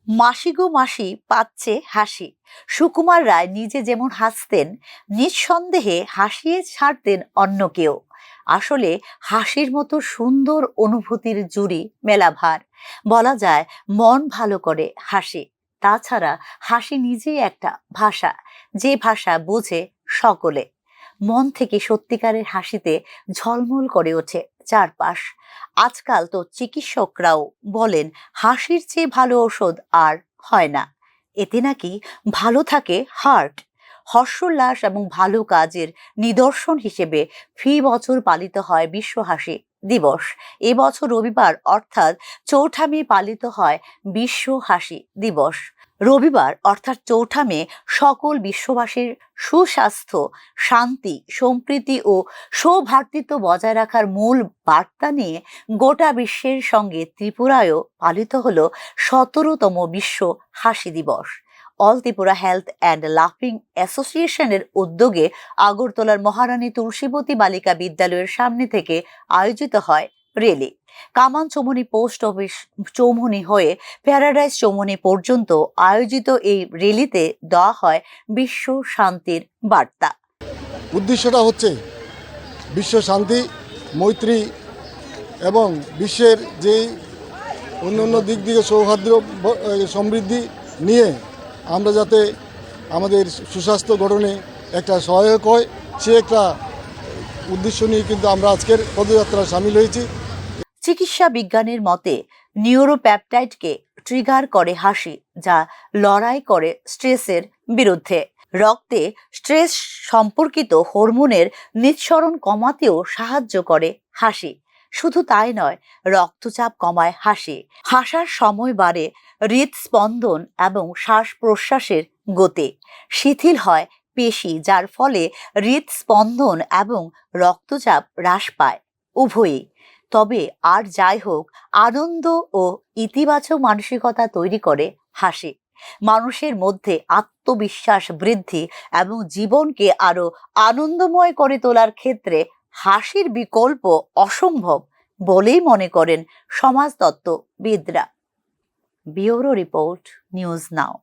মাসি গো মাসি পাচ্ছে হাসি। সুকুমার রায় নিজে যেমন হাসতেন, নিঃসন্দেহে হাসিয়ে ছাড়তেন অন্য কেউ। আসলে হাসির মতো সুন্দর অনুভূতির জুড়ি মেলাভার। বলা যায় মন ভালো করে হাসি। তাছাড়া হাসি নিজেই একটা ভাষা, যে ভাষা বোঝে সকলে। মন থেকে সত্যিকারের হাসিতে ঝলমল করে ওঠে চারপাশ। আজকাল তো চিকিৎসকরাও বলেন হাসির চেয়ে ভালো ঔষধ আর হয় না। এতে নাকি ভালো থাকে হার্ট। হর্ষোল্লাস এবং ভালো কাজের নিদর্শন হিসেবে ফি বছর পালিত হয় বিশ্ব হাসি দিবস। এবছর রবিবার অর্থাৎ ৪ঠা মে পালিত হয় বিশ্ব হাসি দিবস। রবিবার অর্থাৎ ৪ঠা মে সকল বিশ্ববাসীর সুস্বাস্থ্য, শান্তি, সম্প্রীতি ও সৌভ্রাতৃত্ব বজায় রাখার মূল বার্তা নিয়ে গোটা বিশ্বের সঙ্গে ত্রিপুরায়ও পালিত হল ১৭তম বিশ্ব হাসি দিবস। অল ত্রিপুরা হেলথ অ্যান্ড লাফিং অ্যাসোসিয়েশনের উদ্যোগে আগরতলার মহারানী তুলসীবতী বালিকা বিদ্যালয়ের সামনে থেকে আয়োজিত হয় রেলি। কামান চৌমুহনী পোস্ট অফিস চৌমুহনী হয়ে প্যারাডাইস চৌমুহনী পর্যন্ত আয়োজিত এই রেলিতে দেওয়া হয় বিশ্ব শান্তির বার্তা। উদ্দেশ্যটা হচ্ছে বিশ্ব শান্তি, মৈত্রী এবং বিশ্বের যেই অন্য দিক থেকে সৌহার্দ্য সমৃদ্ধি নিয়ে আমরা যাতে আমাদের সুস্বাস্থ্য গঠনে একটা সহায়ক হয়, সে একটা উদ্দেশ্য নিয়ে কিন্তু আমরা আজকের পদযাত্রায় সামিল হয়েছি। চিকিৎসা বিজ্ঞানের মতে নিউরোপ্যাপটাইডকে ট্রিগার করে হাসি, যা লড়াই করে স্ট্রেসের বিরুদ্ধে। রক্তে স্ট্রেস সম্পর্কিত হরমোনের নিঃসরণ কমাতেও সাহায্য করে হাসি। শুধু তাই নয়, রক্তচাপ কমায় হাসি। হাসার সময় বাড়ে হৃদস্পন্দন এবং শ্বাস প্রশ্বাসের গতি। শিথিল হয় পেশি, যার ফলে হৃদস্পন্দন এবং রক্তচাপ হ্রাস পায়, উভয়ই। তবে আর যাই হোক, আনন্দ ও ইতিবাচক মানসিকতা তৈরি করে হাসি। মানুষের মধ্যে আত্মবিশ্বাস বৃদ্ধি এবং জীবনকে আরো আনন্দময় করে তোলার ক্ষেত্রে হাসির বিকল্প অসম্ভব বলেই মনে করেন সমাজতত্ত্ববিদরা। ব্যুরো রিপোর্ট, নিউজ নাও।